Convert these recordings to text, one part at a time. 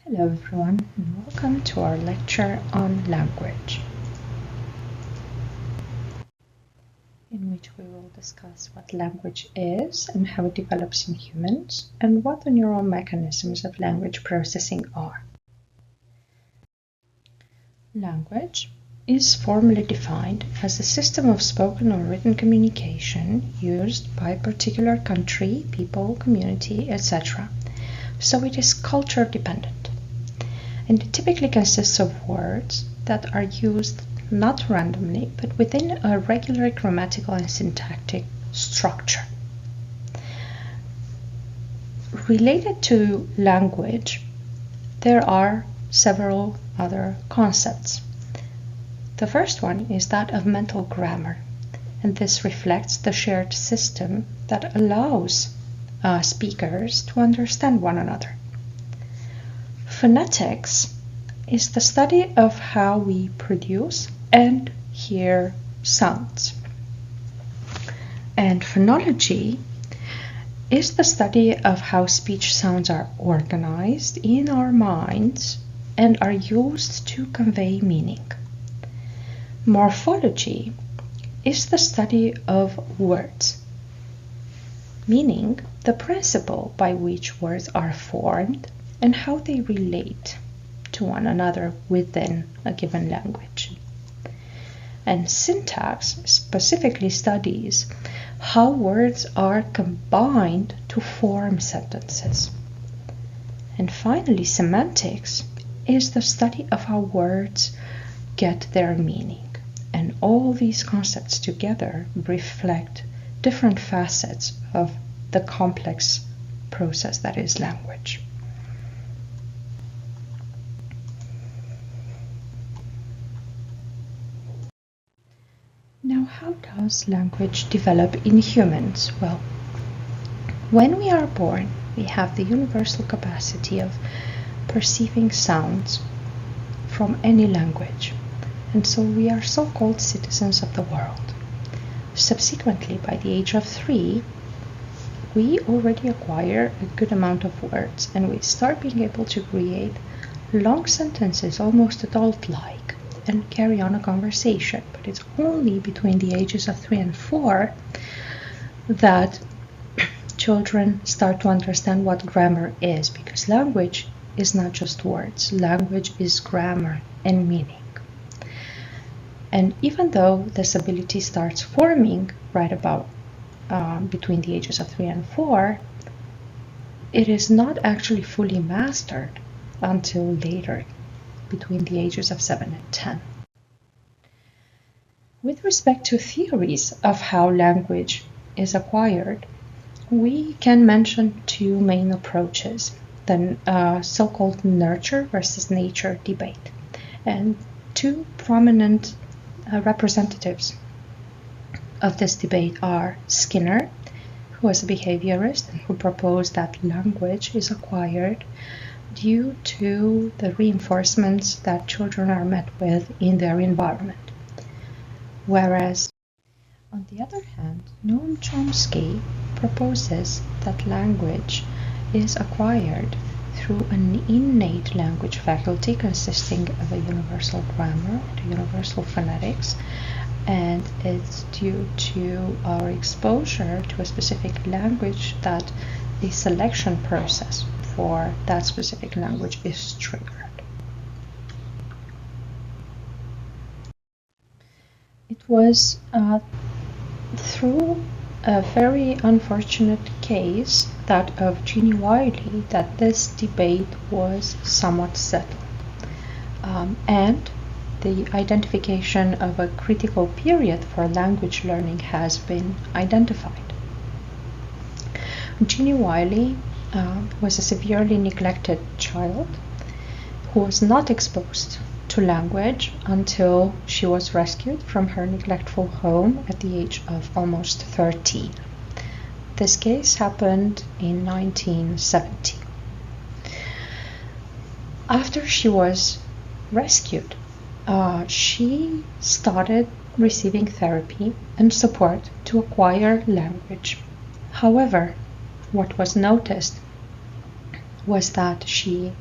Hello everyone, and welcome to our lecture on language, in which we will discuss what language is and how it develops in humans, and what the neural mechanisms of language processing are. Language is formally defined as a system of spoken or written communication used by a particular country, people, community, etc. So it is culture dependent. And it typically consists of words that are used not randomly, but within a regular grammatical and syntactic structure. Related to language, there are several other concepts. The first one is that of mental grammar, and this reflects the shared system that allows speakers to understand one another. Phonetics is the study of how we produce and hear sounds. And phonology is the study of how speech sounds are organized in our minds and are used to convey meaning. Morphology is the study of words, meaning the principle by which words are formed and how they relate to one another within a given language. And syntax specifically studies how words are combined to form sentences. And finally, semantics is the study of how words get their meaning. And all these concepts together reflect different facets of the complex process that is language. Now, how does language develop in humans? Well, when we are born, we have the universal capacity of perceiving sounds from any language, and so we are so-called citizens of the world. Subsequently, by the age of 3, we already acquire a good amount of words, and we start being able to create long sentences, almost adult-like, and carry on a conversation. But it's only between the ages of 3 and 4 that children start to understand what grammar is, because language is not just words. Language is grammar and meaning. And even though this ability starts forming right about between the ages of 3 and 4, it is not actually fully mastered until later, between the ages of 7 and 10. With respect to theories of how language is acquired, we can mention two main approaches, the so-called nurture versus nature debate. And two prominent representatives of this debate are Skinner, who was a behaviorist and who proposed that language is acquired due to the reinforcements that children are met with in their environment. Whereas, on the other hand, Noam Chomsky proposes that language is acquired through an innate language faculty consisting of a universal grammar and a universal phonetics, and it's due to our exposure to a specific language that the selection process for that specific language is triggered. It was through a very unfortunate case, that of Jeannie Wiley, that this debate was somewhat settled. And the identification of a critical period for language learning has been identified. Jeannie Wiley was a severely neglected child who was not exposed to language until she was rescued from her neglectful home at the age of almost 13. This case happened in 1970. After she was rescued, she started receiving therapy and support to acquire language. However, what was noticed was that she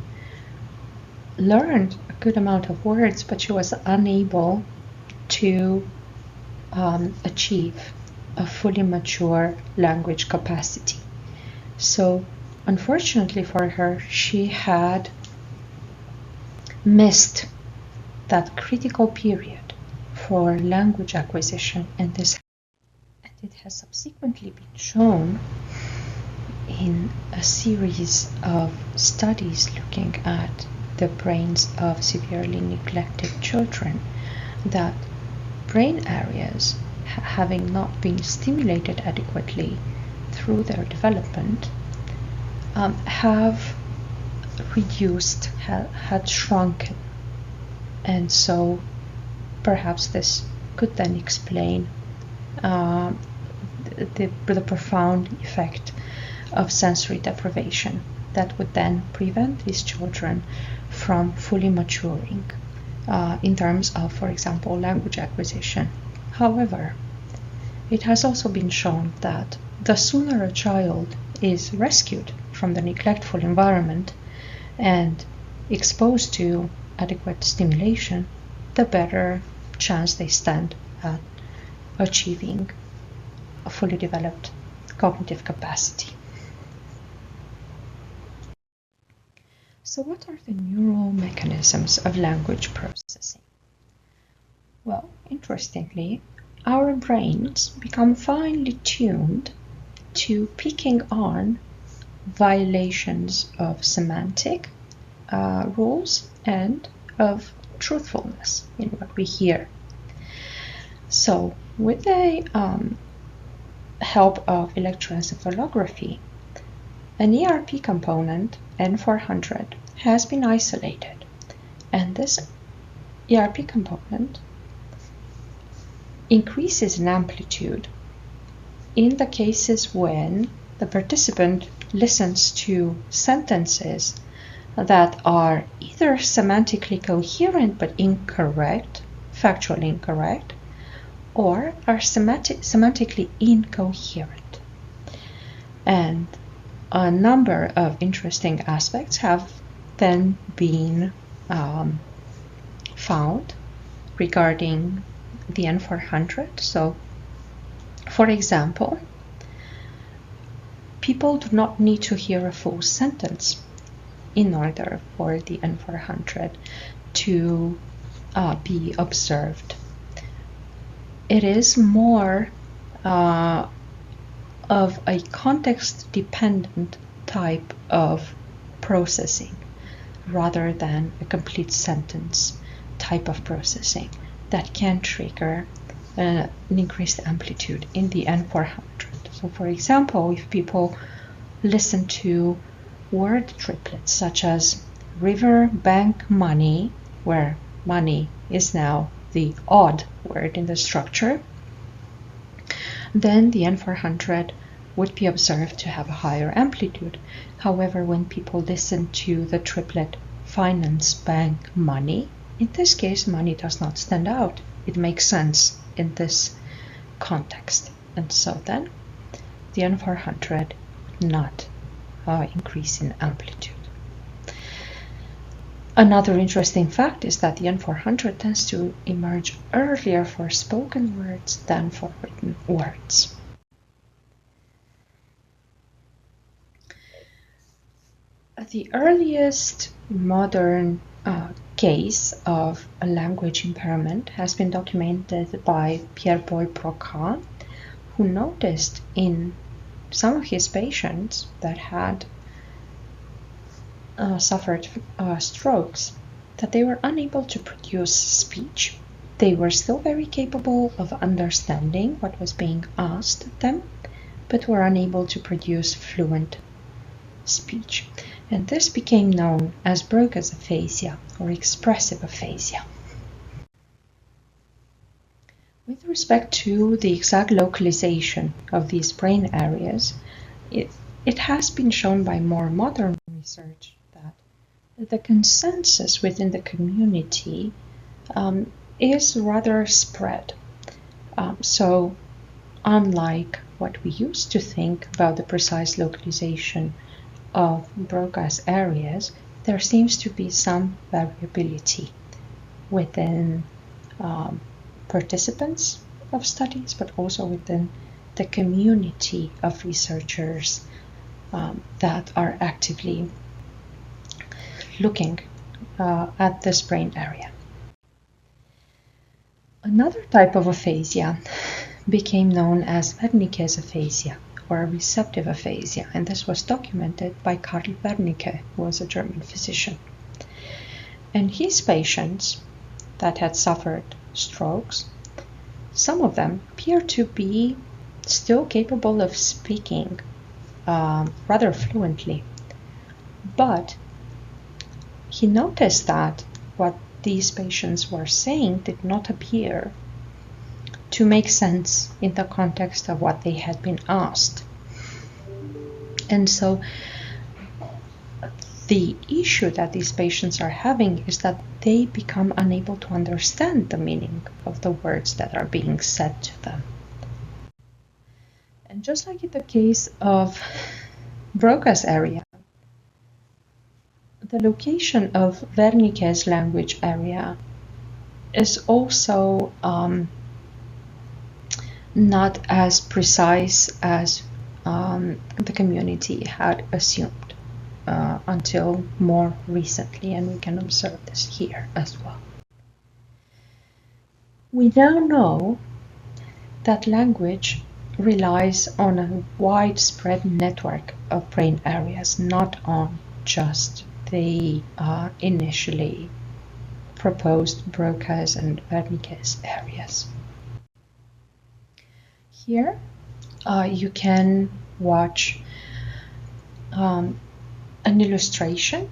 learned a good amount of words, but she was unable to achieve a fully mature language capacity. So unfortunately for her, she had missed that critical period for language acquisition, and it has subsequently been shown in a series of studies looking at the brains of severely neglected children that brain areas having not been stimulated adequately through their development have reduced, had shrunken, and so perhaps this could then explain the profound effect of sensory deprivation that would then prevent these children from fully maturing in terms of, for example, language acquisition. However, it has also been shown that the sooner a child is rescued from the neglectful environment and exposed to adequate stimulation, the better chance they stand at achieving a fully developed cognitive capacity. So what are the neural mechanisms of language processing? Well, interestingly, our brains become finely tuned to picking on violations of semantic rules and of truthfulness in what we hear. So with the help of electroencephalography, an ERP component, N400, has been isolated, and this ERP component increases in amplitude in the cases when the participant listens to sentences that are either semantically coherent but incorrect, factually incorrect, or are semantically incoherent. And a number of interesting aspects have then been found regarding the N400. So, for example, people do not need to hear a full sentence in order for the N400 to be observed. It is more of a context-dependent type of processing rather than a complete sentence type of processing that can trigger an increased amplitude in the N400. So for example, if people listen to word triplets such as river, bank, money, where money is now the odd word in the structure, then the N400 would be observed to have a higher amplitude. However, when people listen to the triplet finance, bank, money, in this case, money does not stand out. It makes sense in this context. And so then, the N400 would not increase in amplitude. Another interesting fact is that the N400 tends to emerge earlier for spoken words than for written words. The earliest modern case of a language impairment has been documented by Pierre-Paul Broca, who noticed in some of his patients that had suffered strokes that they were unable to produce speech. They were still very capable of understanding what was being asked of them, but were unable to produce fluent speech. And this became known as Broca's aphasia or expressive aphasia. With respect to the exact localization of these brain areas, it has been shown by more modern research that the consensus within the community is rather spread. So unlike what we used to think about the precise localization of Broca's areas, there seems to be some variability within participants of studies, but also within the community of researchers that are actively looking at this brain area. Another type of aphasia became known as Wernicke's aphasia, or receptive aphasia, and this was documented by Karl Wernicke, who was a German physician. And his patients that had suffered strokes, some of them appear to be still capable of speaking rather fluently, but he noticed that what these patients were saying did not appear to make sense in the context of what they had been asked. And so the issue that these patients are having is that they become unable to understand the meaning of the words that are being said to them. And just like in the case of Broca's area, the location of Wernicke's language area is also not as precise as the community had assumed until more recently, and we can observe this here as well. We now know that language relies on a widespread network of brain areas, not on just the initially proposed Broca's and Wernicke's areas. Here you can watch an illustration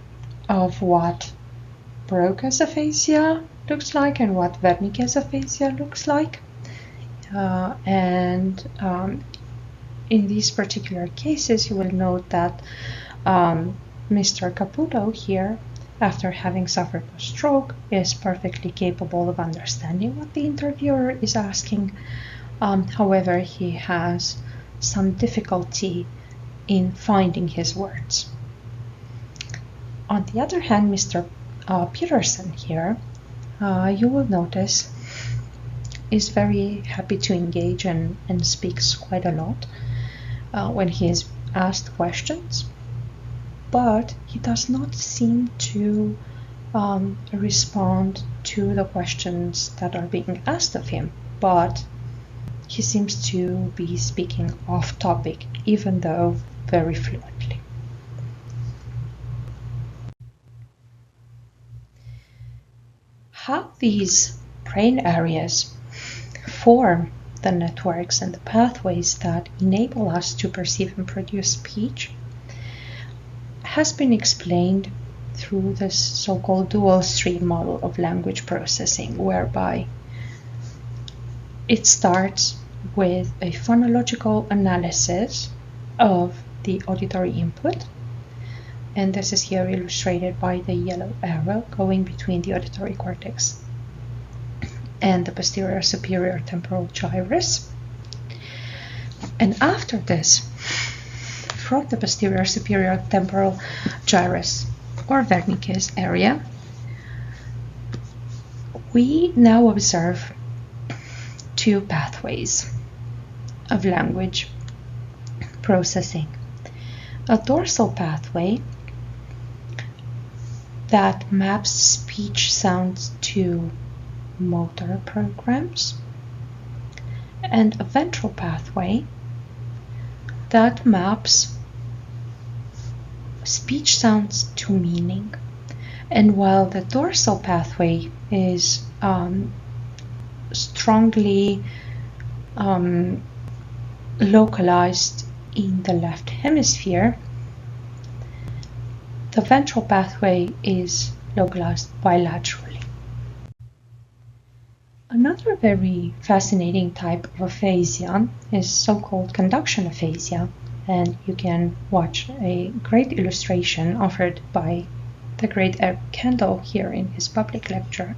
of what Broca's aphasia looks like and what Wernicke's aphasia looks like. In these particular cases, you will note that Mr. Caputo here, after having suffered a stroke, is perfectly capable of understanding what the interviewer is asking. However, he has some difficulty in finding his words. On the other hand, Mr. Peterson here, you will notice, is very happy to engage and speaks quite a lot when he is asked questions, but he does not seem to respond to the questions that are being asked of him, but he seems to be speaking off topic, even though very fluently. How these brain areas form the networks and the pathways that enable us to perceive and produce speech has been explained through this so-called dual stream model of language processing, whereby it starts with a phonological analysis of the auditory input, and this is here illustrated by the yellow arrow going between the auditory cortex and the posterior superior temporal gyrus. And after this, from the posterior superior temporal gyrus, or Wernicke's area, we now observe two pathways of language processing. A dorsal pathway that maps speech sounds to motor programs, and a ventral pathway that maps speech sounds to meaning. And while the dorsal pathway is strongly localized in the left hemisphere, the ventral pathway is localized bilaterally. Another very fascinating type of aphasia is so-called conduction aphasia, and you can watch a great illustration offered by the great Eric Kandel here in his public lecture.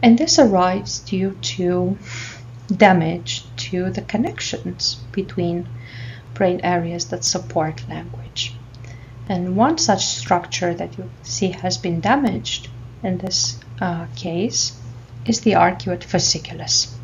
And this arises due to damage to the connections between brain areas that support language. And one such structure that you see has been damaged in this case is the arcuate fasciculus.